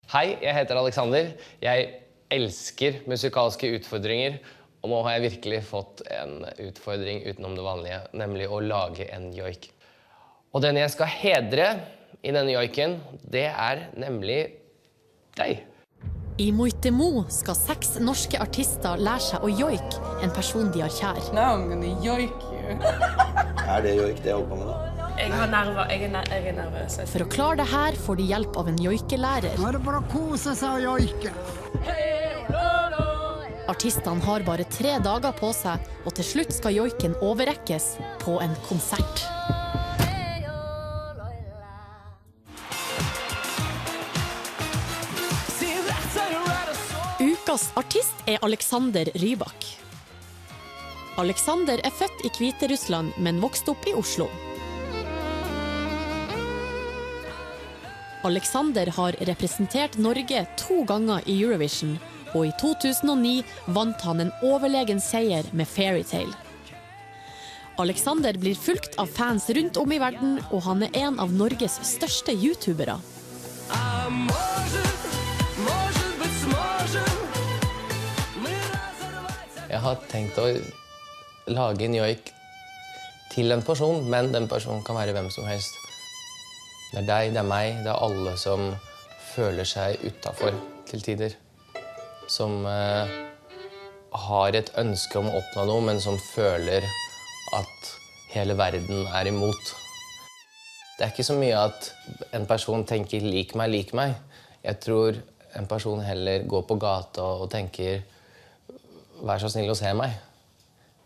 Hei, jeg heter Alexander. Jeg elsker musikalske utfordringer, og nå har jeg virkelig fått en utfordring utenom det vanlige, nemlig å lage en joik. Og den jeg skal hedre i denne joiken, det nemlig deg. I Moitemo skal 6 norske artister lære seg å joik en person de har kjær. Now I'm gonna joik you. Det joik det jeg holder på med da? Jeg har nerver, jeg er nervøs. For å klare det her får de hjelp av en joikelærer. Nå det bare å kose seg og joike. Artistene har bare 3 dager på seg, og til slutt skal joiken overrekkes på en konsert. Ukas artist Alexander Rybak. Alexander født i Hviterussland, men vokste opp i Oslo. Alexander har representert Norge 2 ganger i Eurovision, og i 2009 vant han en overlegen seier med Fairytale. Alexander blir fulgt av fans rundt om i verden, og han en av Norges største youtubere. Jeg har tenkt å lage en joik til en person, men den personen kan være hvem som helst. Det deg, det meg, det alle som føler seg utenfor til tider. Som har et ønske om å oppnå noe, men som føler at hele verden imot. Det ikke så mye at en person tenker lik meg. Jeg tror en person heller går på gata og tenker vær så snill å se meg.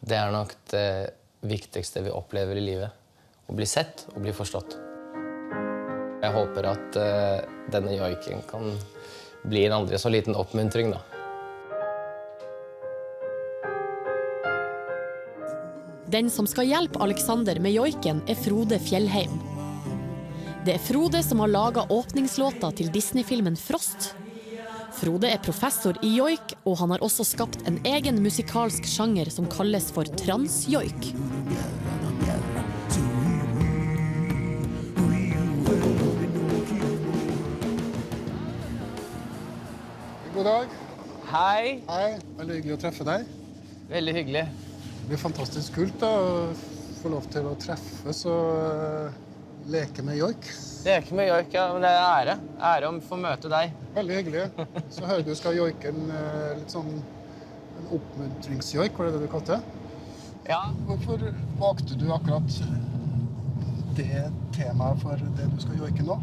Det nok det viktigste vi opplever i livet. Å bli sett og bli forstått. Jeg håper at denne joiken kan bli en aldri så liten oppmuntring, da. Den som skal hjelpe Alexander med joiken Frode Fjellheim. Det Frode som har laget åpningslåta til Disney-filmen Frost. Frode professor i joik, og han har også skapt en egen musikalsk sjanger som kalles for transjoik. God dag. Hei. Hei, veldig hyggelig å treffe deg. Veldig hyggelig. Det blir fantastisk kult da, å få lov til å treffes og leke med joik. Det ikke med joik, ja, men det ære. Ære om å få møte deg. Veldig hyggelig. Så hører du skal joike en litt sånn en oppmuntringsjoik, var det du kalte det? Ja. Hvorfor valgte du akkurat det temaet for det du skal joike nå?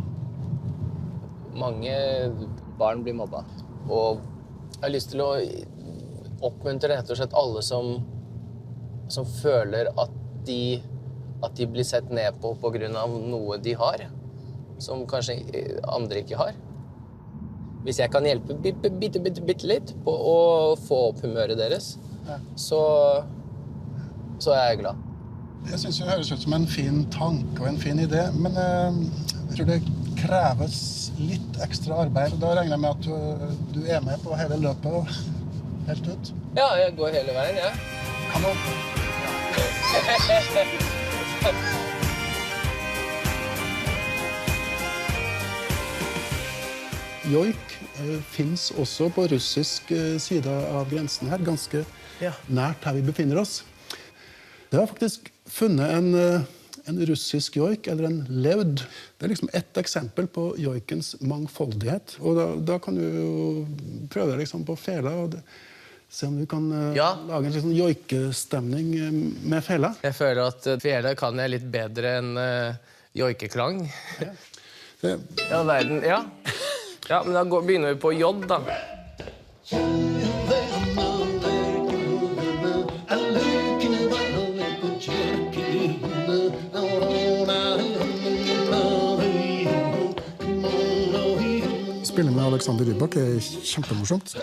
Mange barn blir mobba. Og jeg har lyst til å oppmuntre rett og slett alle som føler at de blir sett ned på grunn av noe de har, som kanskje andre ikke har. Hvis jeg kan hjelpe bitte litt på å få opp humøret deres, så jeg glad. Jeg synes det høres ut som en fin tanke og en fin idé, men jeg tror det kreves litt ekstra arbeid. Da regner jeg med at du med på hele løpet og helt ut. Ja, jeg går hele veien, ja. Kanon. Joik finnes også på russisk side av grensen her, ganske nært her vi befinner oss. Det har faktisk funnet en russisk joik, eller en levd. Det liksom ett eksempel på joikens mangfoldighet. Og da kan du jo prøve deg liksom på fela, og se om du kan lage en sånn joikestemning med fela. Jeg føler at fela kan jeg litt bedre enn joikeklang. Ja, verden, ja. Ja, men da begynner vi på J, da. Spille med Alexander Rybak kjempemorsomt.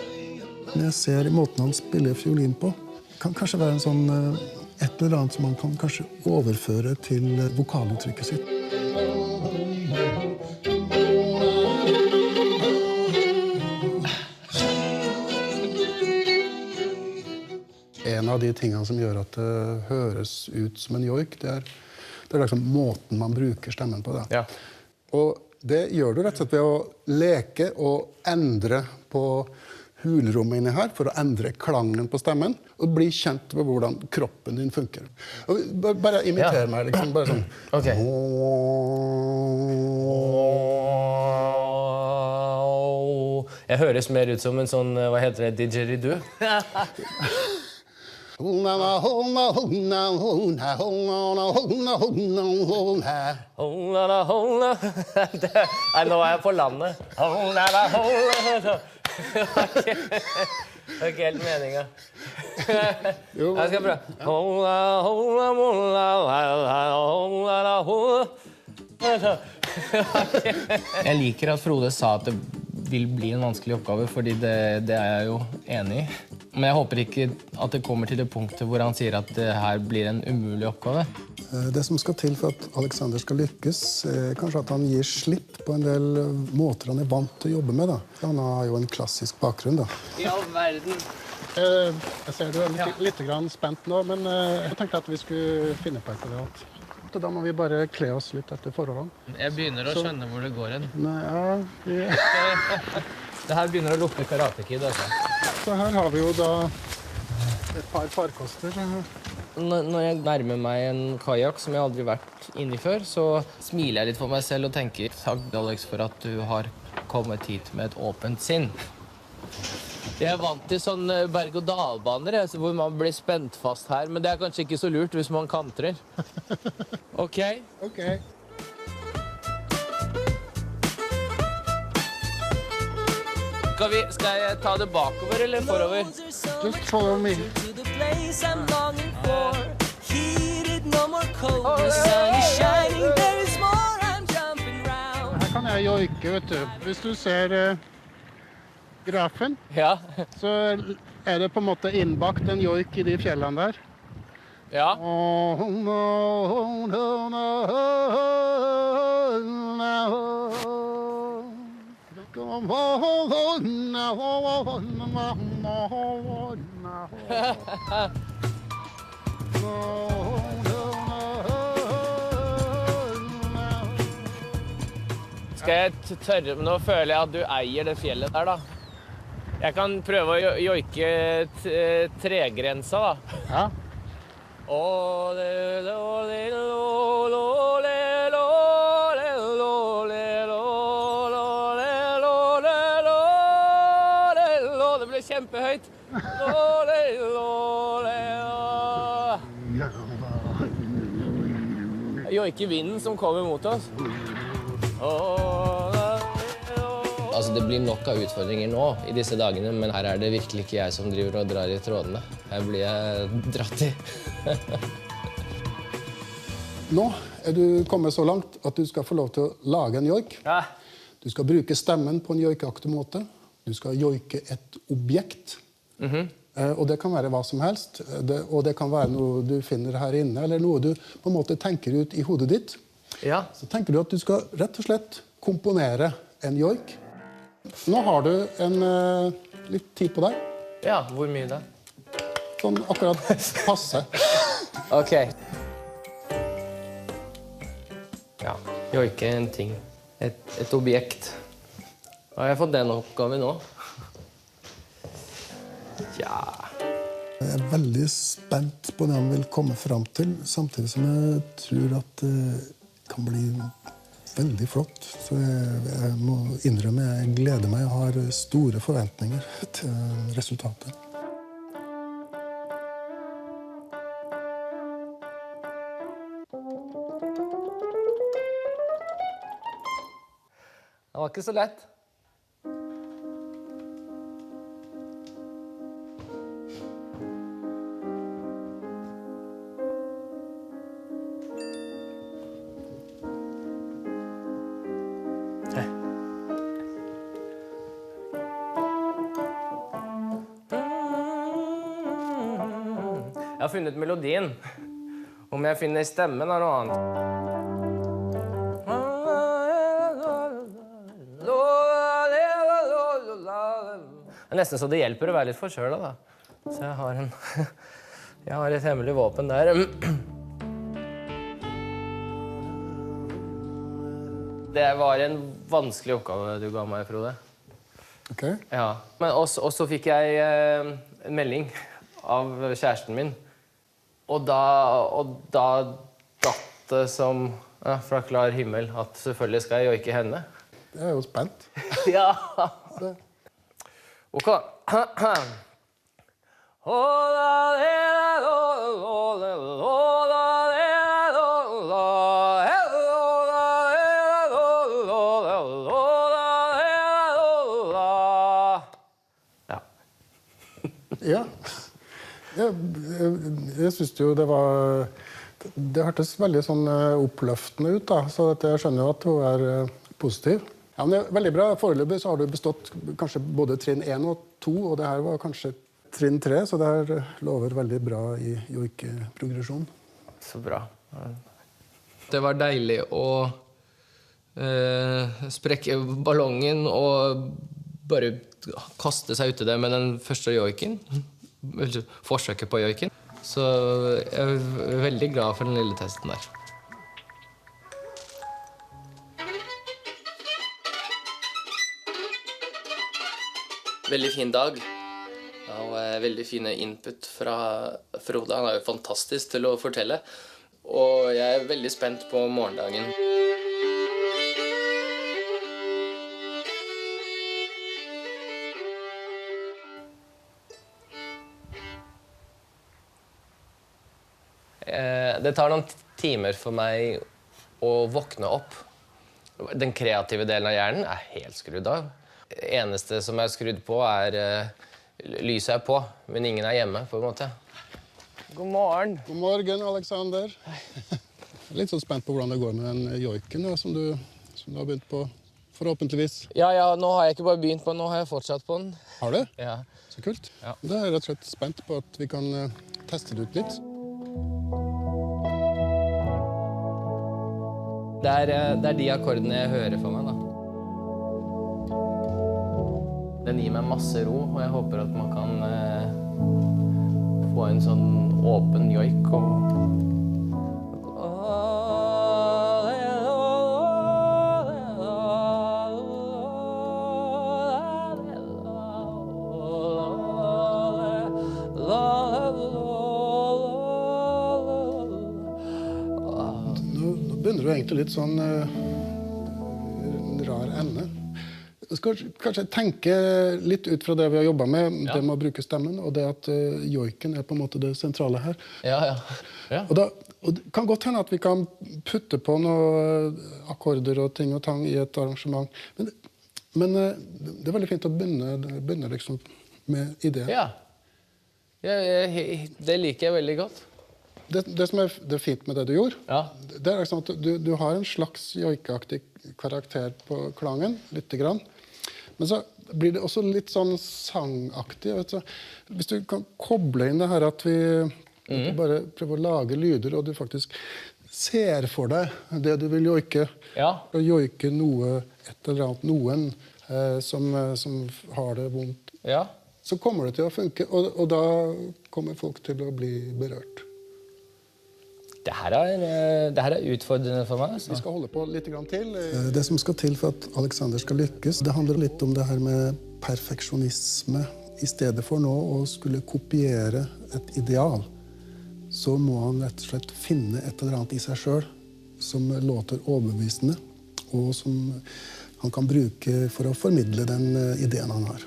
Når jeg ser måten han spiller fiolin på, kan kanskje være en sånn et eller annet som man kan kanskje overføre til vokaluttrykket sitt. En av de tingene som gjør at det høres ut som en joik, det er liksom måten man bruker stemmen på. Da. Ja. Og Det gjør du rett og slett ved å leke og endre på hulrommet inni her for å endre klangen på stemmen og bli kjent med hvordan kroppen din funker. Og bare imiter meg, liksom, bare sånn. Ok. Jeg høres mer ut som en sånn, hva heter det, didgeridoo? Nei, nå er jeg på landet. Det var ikke helt meningen. Jeg skal prøve. Jeg liker at Frode sa at det vil bli en vanskelig oppgave, fordi det er jeg jo enig i. Men jeg håper ikke at det kommer til det punktet hvor han sier at det her blir en umulig oppgave. Det som skal til for at Alexander skal lykkes, er kanskje at han gir slipp på en del måter han er vant til å jobbe med. Da. Han har jo en klassisk bakgrunn. Da. I all verden. Jeg ser du er litt spent nå, men jeg tenkte at vi skulle finne på et eller annet. Da må vi bare kle oss litt etter forholdene. Jeg begynner å skjønne hvor det går hen. Det her begynner å lukte Karate Kid, altså. Så her har vi jo da et par farkoster. Når jeg nærmer meg en kajak som jeg aldri har vært inni før, så smiler jeg litt for meg selv og tenker takk, Alex, for at du har kommet hit med et åpent sinn. Jeg er vant til sånn berg-og-dal-baner, hvor man blir spent fast her, men det er kanskje ikke så lurt hvis man kantrer. Ok? Ok. Skal jeg ta det bakover eller forover? Just follow me. Her kan jeg joike, vet du. Hvis du ser grafen, Ja. så er det på en måte innbakt en joik i de fjellene der. Ja. Skal jeg tørre, men nå føler jeg at du eier det fjellet der, da. Jeg kan prøve å joike tregrensa, da. Ja. Det ble kjempehøyt. Jeg joiker vinden som kommer mot oss. Altså, det blir nok av utfordringer nå i disse dagene, men her er det virkelig ikke jeg som driver og drar i trådene. Her blir jeg dratt i. Nå er du kommet så langt at du skal få lov til å lage en joik. Ja. Du skal bruke stemmen på en joikeaktig måte. Du skal joike et objekt. Og det kan være hva som helst. Og det kan være noe du finner her inne, eller noe du på en måte tenker ut i hodet ditt. Ja. Så tenker du at du skal rett og slett komponere en joik. Nå har du litt tid på deg. Ja, hvor mye da? Sånn akkurat passe. Ok. Ja, joike en ting. Et objekt. Har jeg fått den oppgaven nå? Ja. Jeg er veldig spent på det han vil komme fram til, samtidig som jeg tror at det kan bli veldig flott. Så jeg må innrømme, jeg gleder meg og har store forventninger til resultatet. Det var ikke så lett. Jeg har funnet melodien. Om jeg finner stemmen er noe annet. Det er nesten så det hjelper å være litt forkjølet, da. Så jeg har et hemmelig våpen der. Det var en vanskelig oppgave du ga meg, Frode. Ok. Ja. Men også fikk jeg en melding av kjæresten min. Og da datt det som fra klar himmel at selvfølgelig skal jeg joike henne. Jeg er jo spent. Ja. Ok. Ja. Jeg synes jo det var... Det hørtes veldig sånn oppløftende ut, da. Så jeg skjønner jo at hun er positiv. Ja, men det er veldig bra. Foreløpig så har du bestått kanskje både trinn 1 og 2, og det her var kanskje trinn 3, så det her lover veldig bra i joikeprogresjon. Så bra. Det var deilig å sprekke ballongen og bare kaste seg ut i det med den første joiken. Forsøket på joiken. Så jeg er veldig glad for den lille testen der. Veldig fin dag. Og veldig fine input fra Frode. Han er jo fantastisk til å fortelle. Og jeg er veldig spent på morgendagen. Det tar noen timer for meg å våkne opp. Den kreative delen av hjernen er helt skrudd av. Det eneste som er skrudd på lyset er på, men ingen er hjemme, på en måte. God morgen. God morgen, Alexander. Jeg er litt så spent på hvordan det går med den joiken som du har begynt på, forhåpentligvis. Ja, nå har jeg ikke bare begynt på den, nå har jeg fortsatt på den. Har du? Ja. Så kult. Ja. Da er jeg rett og slett spent på at vi kan teste det ut litt. Det er de akkordene jeg hører for meg, da. Den gir meg masse ro, og jeg håper at man kan få en sånn åpen joik. Nå begynner du egentlig litt sånn rar ende. Jeg skal kanskje tenke litt ut fra det vi har jobbet med, det med å bruke stemmen, og det at joiken er på en måte det sentrale her. Ja. Og det kan godt hende at vi kan putte på noen akkorder og ting og tang i et arrangement. Men det er veldig fint å begynne liksom med ideen. Ja. Det liker jeg veldig godt. Det som er fint med det du gjorde, det er liksom at du har en slags joikeaktig karakter på klangen, litt grann. Men så blir det også litt sånn sangaktig. Vet du. Hvis du kan koble inn det her at vi bare prøver å lage lyder, og du faktisk ser for deg det du vil joike, og joike noe, et eller annet, noen som har det vondt, så kommer det til å funke, og da kommer folk til å bli berørt. Det her er utfordrende for meg. Vi skal holde på litt grann til. Det som skal til for at Alexander skal lykkes, det handler litt om det her med perfeksjonisme. I stedet for nå å skulle kopiere et ideal, så må han rett og slett finne et eller annet i seg selv som låter overbevisende, og som han kan bruke for å formidle den ideen han har.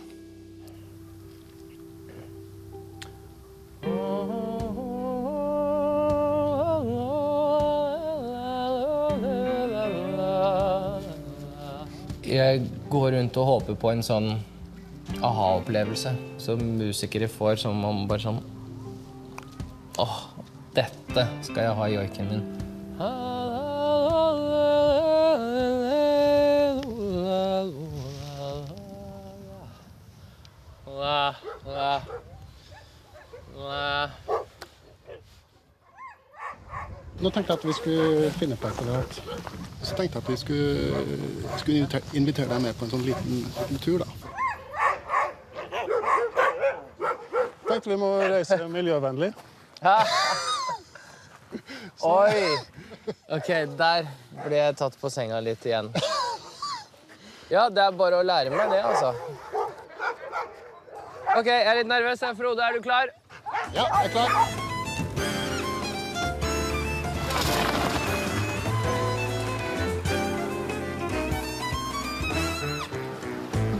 Jeg går rundt og håper på en sånn aha-opplevelse som musikere får, som om bare sånn dette skal jeg ha i joiken min. Nå tenkte jeg at vi skulle finne på et eller annet. Så tenkte jeg at vi skulle invitere deg med på en sånn liten tur, da. Tenkte vi må reise miljøvennlig. Oi! Ok, der ble jeg tatt på senga litt igjen. Ja, det bare å lære meg det, altså. Ok, jeg litt nervøs. Frode, du klar? Ja, jeg klar.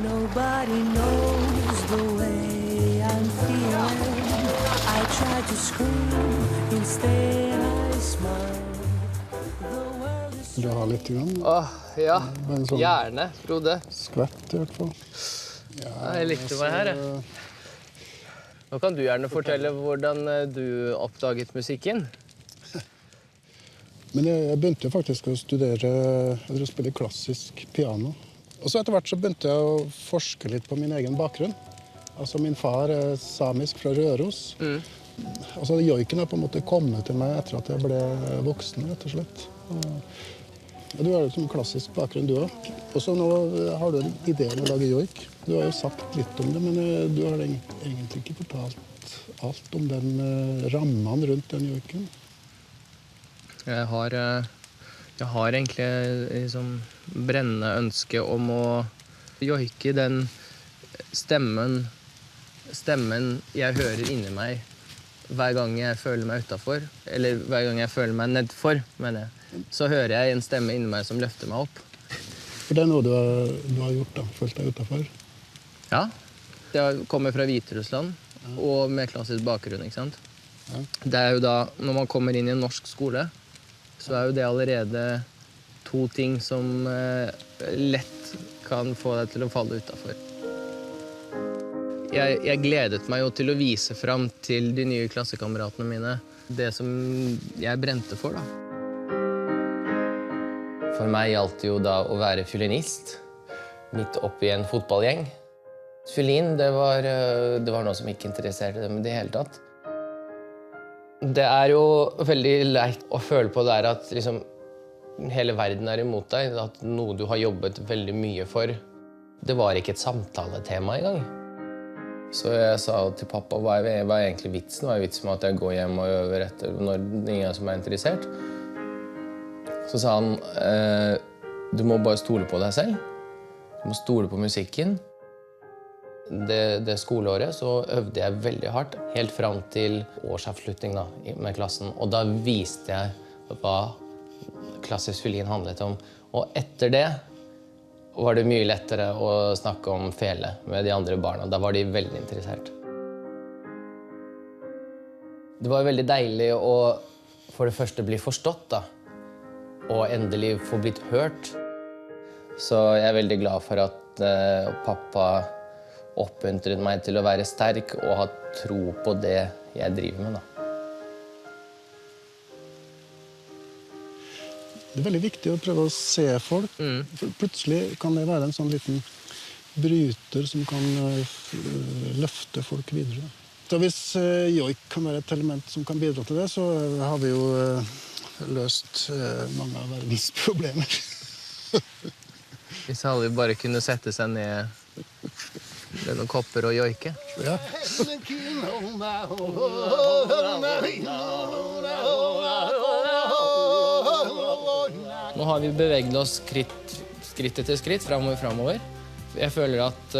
Nobody knows the way I'm feeling. I try to scream, instead I smile. The world is Du har litt grann. Ja. Men sånn Gjerne, Frode. skvett i hvert fall. Jeg likte meg her, jeg. Nå kan du gjerne fortelle hvordan du oppdaget musikken. Men jeg begynte faktisk å studere, eller å spille klassisk piano. Og så etter hvert så begynte jeg å forske litt på min egen bakgrunn. Altså min far er samisk fra Røros. Altså joiken har på en måte kommet til meg etter at jeg ble voksen, rett og slett. Og du har jo sånn klassisk bakgrunn du også. Og så nå har du en idé om å lage joik. Du har jo sagt litt om det, men du har egentlig ikke fortalt alt om den rammen rundt den joiken. Jeg har egentlig liksom brennende ønske om å joike den stemmen jeg hører inni meg hver gang jeg føler meg utenfor, eller hver gang jeg føler meg nedfor, mener jeg. Så hører jeg en stemme inni meg som løfter meg opp. For det er noe du har gjort da, følt deg utenfor? Ja, jeg kommer fra Hviterussland, og med klassisk bakgrunn, ikke sant? Ja. Det er jo da, når man kommer inn i en norsk skole, så er jo det allerede 2 ting som lett kan få deg til å falle utenfor. Jeg gledet meg jo til å vise frem til de nye klassekameratene mine det som jeg brente for, da. For meg gjaldt det jo da å være fiolinist, midt oppi en fotballgjeng. Fiolin, det var noe som ikke interesserte dem i det hele tatt. Det er jo veldig leit å føle på det der at liksom, hele verden er imot deg, at noe du har jobbet veldig mye for. Det var ikke et samtaletema engang. Så jeg sa til pappa, hva er egentlig vitsen? Hva er vitsen med at jeg går hjem og øver etter når ingen som er interessert? Så sa han, du må bare stole på deg selv. Du må stole på musikken. Det skoleåret så øvde jeg veldig hardt, helt frem til årsavslutning da, med klassen. Og da viste jeg hva klassisk fiolin handlet om. Og etter det var det mye lettere å snakke om fele med de andre barna. Da var de veldig interessert. Det var veldig deilig å for det første bli forstått, da. Og endelig få blitt hørt. Så jeg er veldig glad for at pappa oppmuntret meg til å være sterk og ha tro på det jeg driver med, da. Det er veldig viktig å prøve å se folk. For plutselig kan det være en sånn liten bryter som kan løfte folk videre. Så hvis joik kan være et element som kan bidra til det, så har vi jo løst mange av verdens problemer. Hvis alle bare kunne sette seg ned med noen kopper og joike. Ja. Nå har vi beveget oss skritt etter skritt, fremover. Jeg føler at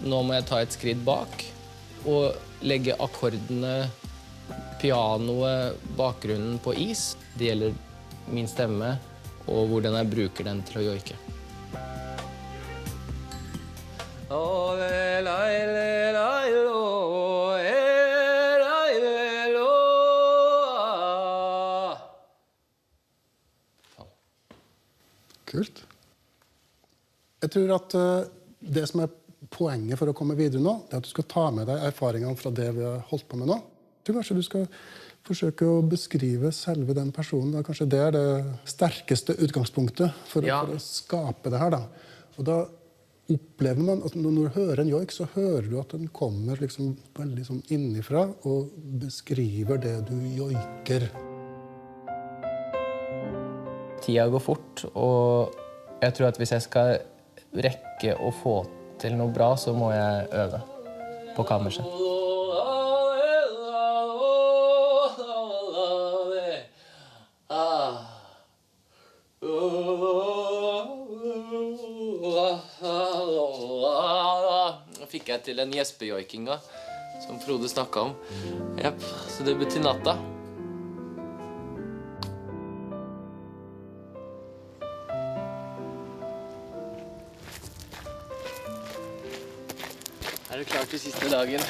nå må jeg ta et skritt bak og legge akkordene, pianoet, bakgrunnen på is. Det gjelder min stemme og hvordan jeg bruker den til å joike. Kult. Jeg tror at det som er poenget for å komme videre nå, det er at du skal ta med deg erfaringene fra det vi har holdt på med nå. Jeg tror kanskje du skal forsøke å beskrive selve den personen. Da. Kanskje det er det sterkeste utgangspunktet for å skape det her. Da. Og da opplever man at når du hører en joik, så hører du at den kommer liksom veldig sånn innifra og beskriver det du joiker. Tida går fort, og jeg tror at hvis jeg skal rekke å få til noe bra, så må jeg øve på kammerset. Nå fikk jeg til den gjespejoikinga som Frode snakket om. Jepp, så det betyr natta. Er du klar til siste dagen?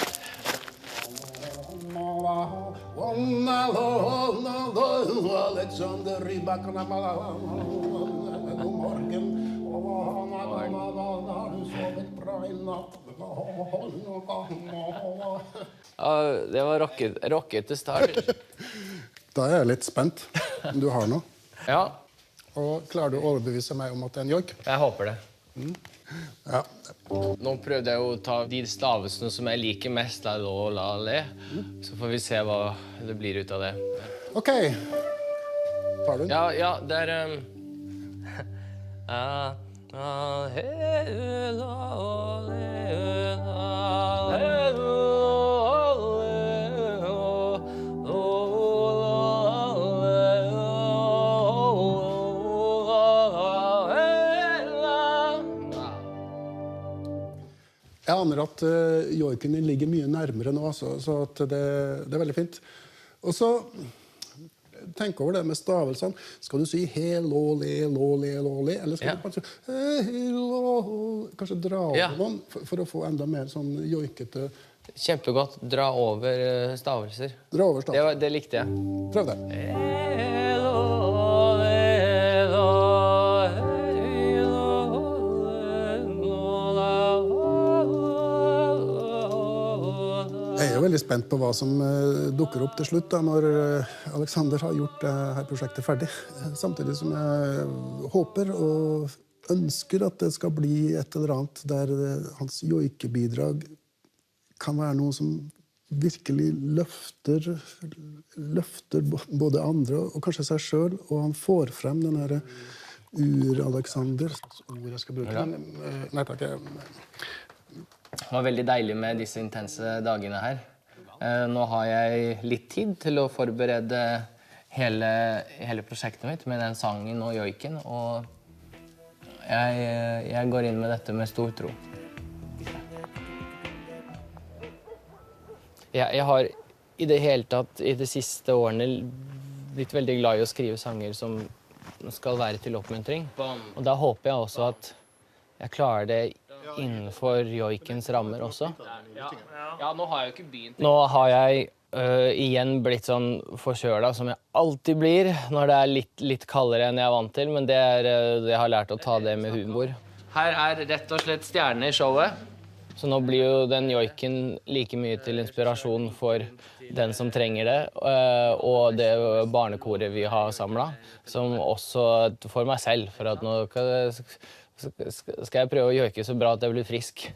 Alexander Rybak. God morgen. Ja, det var rockete start. Da er jeg litt spent om du har noe. Ja, Og klarer du å overbevise meg om at det er en joik? jeg håper det. Ja. Nå prøvde jeg å ta de stavelsene som jeg liker mest, la, lo, la, le. Så får vi se hva det blir ut av det. OK. Tar du den? Ja, det er he, la, le, la, le, Jeg aner at joiken din ligger mye nærmere nå, så at det er veldig fint. Og så tenk over det med stavelsene. Skal du si he, lo, le, eller skal du bare si kanskje dra over noen for å få enda mer sånn joikete... Kjempegodt. Dra over stavelser. Dra over stavelser. Det likte jeg. Prøv det. Jeg er veldig spent på hva som dukker opp til slutt da, når Alexander har gjort dette prosjektet ferdig. Samtidig som jeg håper og ønsker at det skal bli et eller annet der hans joikebidrag kan være noe som virkelig løfter både andre og kanskje seg selv, og han får frem den her ur-Alexander. Ord jeg skal bruke. Nei takk, Det var veldig deilig med disse intense dagene her. Nå har jeg litt tid til å forberede hele prosjektet mitt med den sangen og joiken, og jeg går inn med dette med stor tro. Jeg har i det hele tatt i de siste årene blitt veldig glad i å skrive sanger som skal være til oppmuntring. Og da håper jeg også at jeg klarer det innenfor joikens rammer også. Ja, nå har jeg jo ikke begynt. Nå har jeg igjen blitt sånn forkjøla som jeg alltid blir når det er litt kaldere enn jeg er vant til, men jeg har lært å ta det med humor. Her er rett og slett stjerne i showet. Så nå blir jo den joiken like mye til inspirasjon for den som trenger det, og det barnekoret vi har samlet, som også for meg selv, for at nå skal jeg prøve å joike så bra at jeg blir frisk.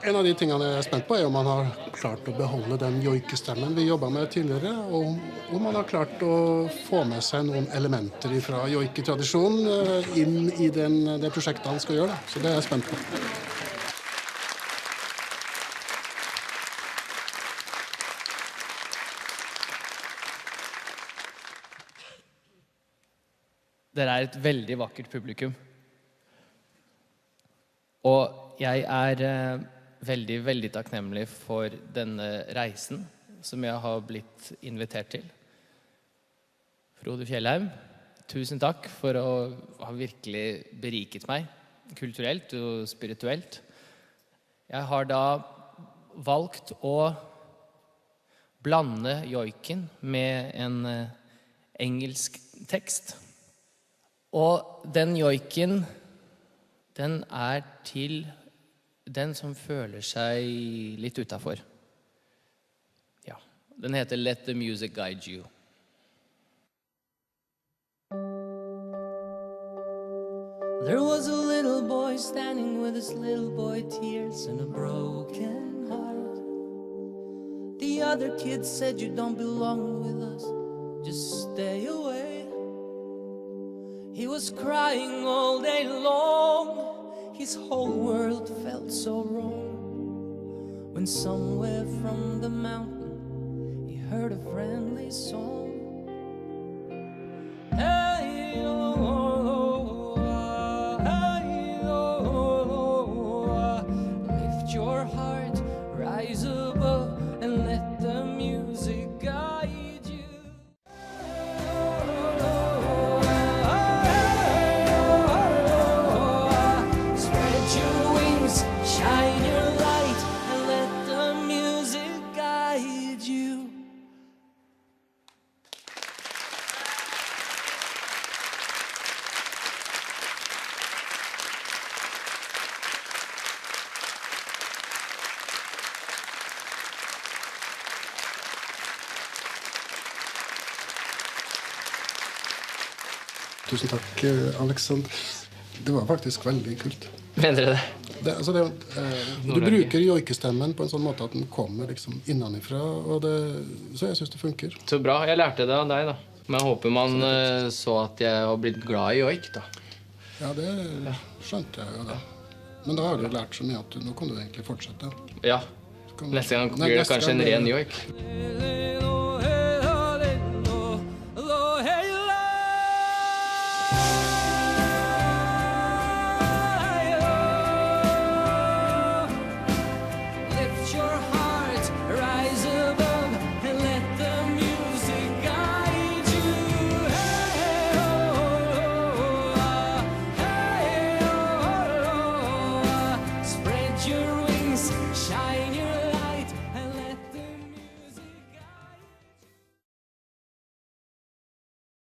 En av de tingene jeg er spent på er om man har klart å beholde den joikestemmen vi jobbet med tidligere, og om man har klart å få med seg noen elementer fra joiketradisjonen inn i det prosjektet han skal gjøre. Så det er jeg spent på. Dere er et veldig vakkert publikum. Og jeg er veldig, veldig takknemlig for denne reisen som jeg har blitt invitert til. Frode Fjellheim, tusen takk for å ha virkelig beriket meg, kulturelt og spirituelt. Jeg har da valgt å blande joiken med en engelsk tekst. Og den joiken, den er til den som føler seg litt utenfor. Ja, den heter Let the Music Guide You. There was a little boy standing with his little boy tears and a broken heart. The other kids said you don't belong with us, just stay away. He was crying all day long, his whole world felt so wrong. When somewhere from the mountain he heard a friendly song. Hey, oh, hey, oh, let Tusen takk, Alexander. Det var faktisk veldig kult. Mener dere det? Du bruker joikestemmen på en sånn måte at den kommer liksom innenfra, så jeg synes det funker. Så bra. Jeg lærte det av deg, da. Men jeg håper man så at jeg har blitt glad i joik, da. Ja, det skjønte jeg jo da. Men da har du lært så mye at nå kan du egentlig fortsette. Ja. Neste gang blir det kanskje en ren joik.